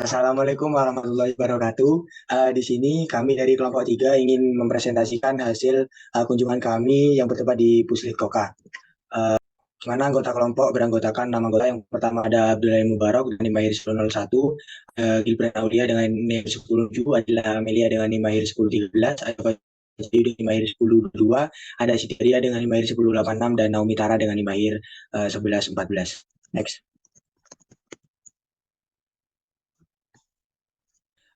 Assalamualaikum warahmatullahi wabarakatuh. Di sini kami dari kelompok 3 ingin mempresentasikan hasil kunjungan kami yang bertempat di Puslit Koka. Di mana anggota kelompok beranggotakan 6 anggota. Yang pertama ada Abdullah Mubarak dengan NIM Mahir 1001, Gibran Aulia dengan NIM 107, Adila Amelia dengan NIM Mahir 1013, ada Fajidu dengan NIM Mahir 1022, ada Siti Ria dengan NIM Mahir 1086, dan Naomi Tara dengan NIM Mahir 1114. Next.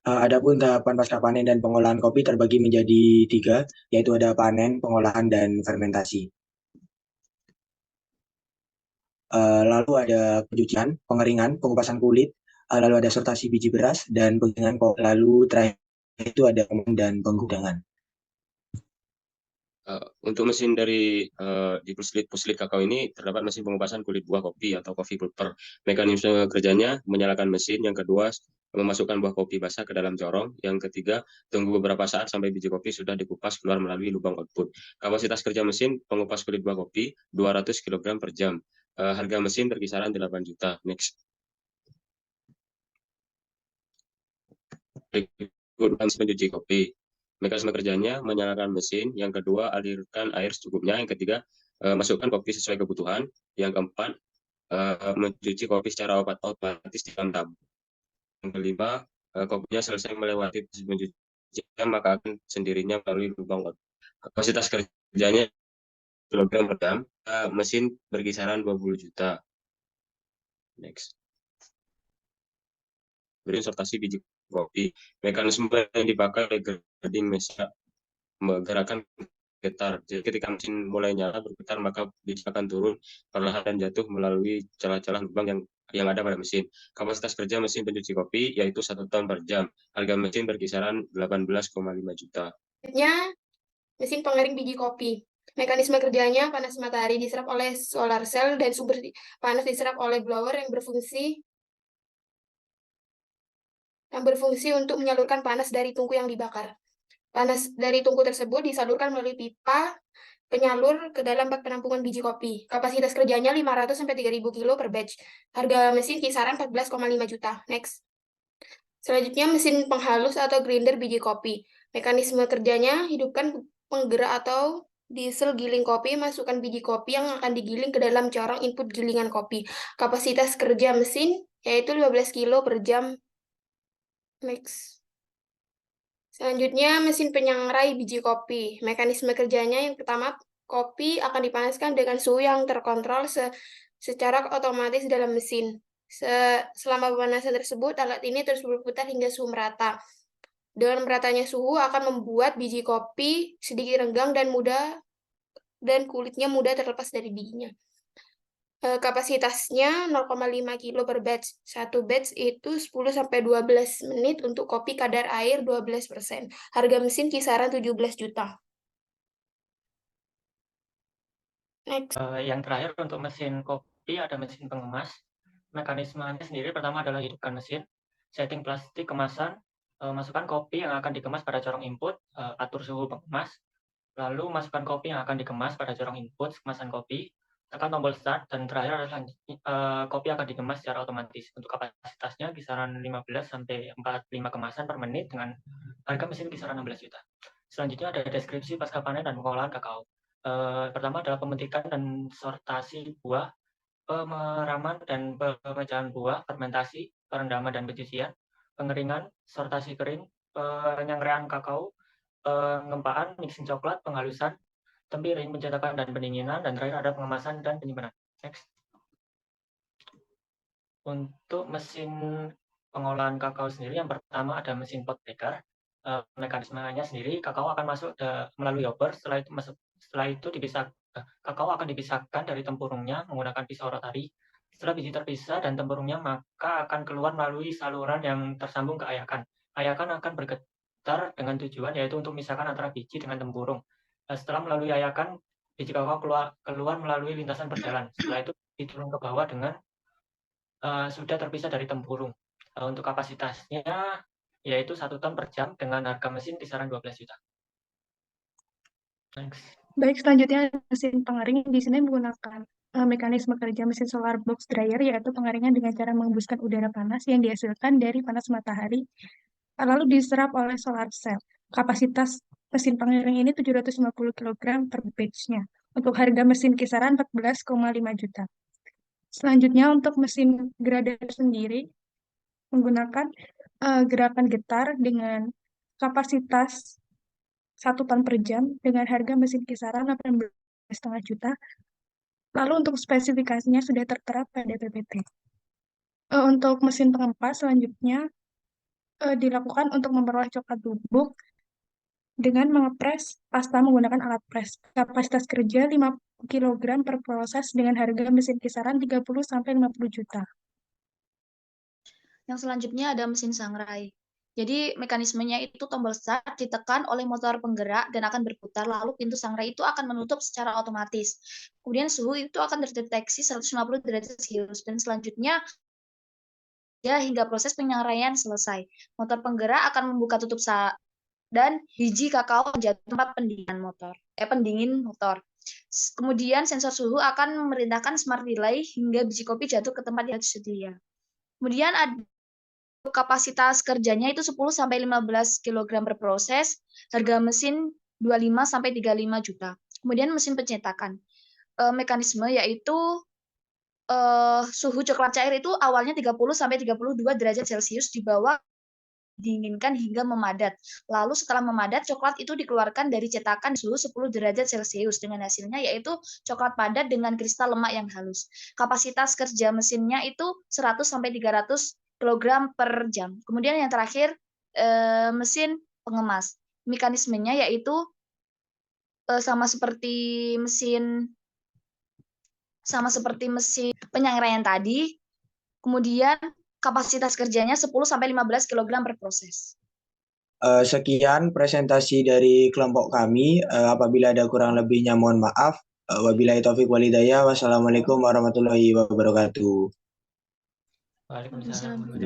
Adapun tahapan pasca panen dan pengolahan kopi terbagi menjadi tiga, yaitu ada panen, pengolahan, dan fermentasi. Lalu ada pencucian, pengeringan, pengupasan kulit, lalu ada sortasi biji beras, dan penggilingan kopi. Lalu terakhir itu ada pengolahan dan penggudangan. Untuk mesin dari di puslit kakao ini terdapat mesin pengupasan kulit buah kopi atau coffee pulper. Mekanisme kerjanya menyalakan mesin, yang kedua memasukkan buah kopi basah ke dalam corong, yang ketiga tunggu beberapa saat sampai biji kopi sudah dikupas keluar melalui lubang output. Kapasitas kerja mesin pengupas kulit buah kopi 200 kg per jam. Harga mesin berkisaran 8 juta. Next. Berikut pencuci kopi. Mekanisme kerjanya menyalakan mesin, yang kedua alirkan air secukupnya, yang ketiga masukkan kopi sesuai kebutuhan, yang keempat mencuci kopi secara otomatis di dalam tabung, yang kelima kopinya selesai melewati proses pencucian maka akan sendirinya melalui lubang output. Kapasitas kerjanya kilogram per jam, mesin berkisaran 20 juta. Next. Berikut sortasi biji kopi. Mekanisme yang dipakai oleh grinding mesin menggerakkan getar. Jadi ketika mesin mulai nyala bergetar, maka biji akan turun perlahan dan jatuh melalui celah-celah lubang yang ada pada mesin. Kapasitas kerja mesin pencuci kopi yaitu 1 ton per jam. Harga mesin berkisaran 18,5 juta. Mesin pengering biji kopi. Mekanisme kerjanya, panas matahari diserap oleh solar cell dan sumber panas diserap oleh blower yang berfungsi untuk menyalurkan panas dari tungku yang dibakar. Panas dari tungku tersebut disalurkan melalui pipa penyalur ke dalam bak penampungan biji kopi. Kapasitas kerjanya 500 sampai 3.000 kilo per batch. Harga mesin kisaran 14,5 juta. Next. Selanjutnya mesin penghalus atau grinder biji kopi. Mekanisme kerjanya, hidupkan penggerak atau diesel giling kopi, masukkan biji kopi yang akan digiling ke dalam corong input gilingan kopi. Kapasitas kerja mesin yaitu 15 kilo per jam. Next. Selanjutnya, mesin penyangrai biji kopi. Mekanisme kerjanya yang pertama, kopi akan dipanaskan dengan suhu yang terkontrol secara otomatis dalam mesin. Selama pemanasan tersebut, alat ini terus berputar hingga suhu merata. Dengan meratanya suhu akan membuat biji kopi sedikit renggang dan kulitnya mudah terlepas dari bijinya. Kapasitasnya 0,5 kilo per batch. Satu batch itu 10-12 menit untuk kopi kadar air 12%. Harga mesin kisaran 17 juta. Next. Yang terakhir untuk mesin kopi ada mesin pengemas. Mekanismenya sendiri pertama adalah hidupkan mesin, setting plastik kemasan, masukkan kopi yang akan dikemas pada corong input, atur suhu pengemas, lalu masukkan kopi yang akan dikemas pada corong input kemasan kopi, tekan tombol start, dan terakhir adalah kopi akan dikemas secara otomatis. Untuk kapasitasnya kisaran 15 sampai 45 kemasan per menit dengan harga mesin kisaran 16 juta. Selanjutnya ada deskripsi pasca panen dan pengolahan kakao. Pertama adalah pemetikan dan sortasi buah, pemeraman dan pemecahan buah, fermentasi, perendaman dan pencucian, pengeringan, sortasi kering, penyangrean kakao, pengempaan, mixing coklat, penghalusan, tempiring, pencetakan dan pendinginan, dan terakhir ada pengemasan dan penyimpanan. Next. Untuk mesin pengolahan kakao sendiri, yang pertama ada mesin pot breaker. Mekanismenya sendiri, kakao akan masuk melalui hopper, setelah itu kakao akan dipisahkan dari tempurungnya menggunakan pisau rotari. Setelah biji terpisah dan tempurungnya, maka akan keluar melalui saluran yang tersambung ke ayakan. Ayakan akan bergetar dengan tujuan yaitu untuk memisahkan antara biji dengan tempurung. Setelah melalui ayakan, biji kakao keluar melalui lintasan berjalan. Setelah itu diturun ke bawah dengan sudah terpisah dari tempurung. Untuk kapasitasnya yaitu 1 ton per jam dengan harga mesin kisaran 12 juta. Thanks. Baik, selanjutnya mesin pengering di sini menggunakan mekanisme kerja mesin solar box dryer, yaitu pengeringan dengan cara mengembuskan udara panas yang dihasilkan dari panas matahari, lalu diserap oleh solar cell. Kapasitas mesin pengiring ini 750 kg per batch-nya. Untuk harga mesin kisaran 14,5 juta. Selanjutnya untuk mesin grader sendiri menggunakan gerakan getar dengan kapasitas 1 ton per jam dengan harga mesin kisaran 18,5 juta. Lalu untuk spesifikasinya sudah tertera pada PPT. Untuk mesin pengempas selanjutnya dilakukan untuk memperoleh coklat bubuk dengan mengepres pasta menggunakan alat pres. Kapasitas kerja 5 kg per proses dengan harga mesin kisaran 30-50 juta. Yang selanjutnya ada mesin sangrai. Jadi mekanismenya itu tombol start ditekan oleh motor penggerak dan akan berputar, lalu pintu sangrai itu akan menutup secara otomatis. Kemudian suhu itu akan terdeteksi 150 derajat Celcius dan selanjutnya ya hingga proses penyangrai selesai. Motor penggerak akan membuka tutup dan biji kakao menjadi tempat pendingin motor. Kemudian sensor suhu akan memerintahkan smart relay hingga biji kopi jatuh ke tempat yang tersedia. Kemudian ada kapasitas kerjanya itu 10-15 kg per proses, harga mesin 25-35 juta. Kemudian mesin pencetakan. Mekanisme yaitu suhu coklat cair itu awalnya 30-32 derajat Celcius di bawah dinginkan hingga memadat. Lalu setelah memadat, coklat itu dikeluarkan dari cetakan suhu 10 derajat Celcius dengan hasilnya yaitu coklat padat dengan kristal lemak yang halus. Kapasitas kerja mesinnya itu 100-300 kg per jam. Kemudian yang terakhir mesin pengemas. Mekanismenya yaitu sama seperti mesin penyangrai tadi. Kemudian kapasitas kerjanya 10-15 kg per proses. Sekian presentasi dari kelompok kami. Apabila ada kurang lebihnya mohon maaf. Wabillahi taufik walhidayah. Wassalamualaikum warahmatullahi wabarakatuh. Waalaikumsalam.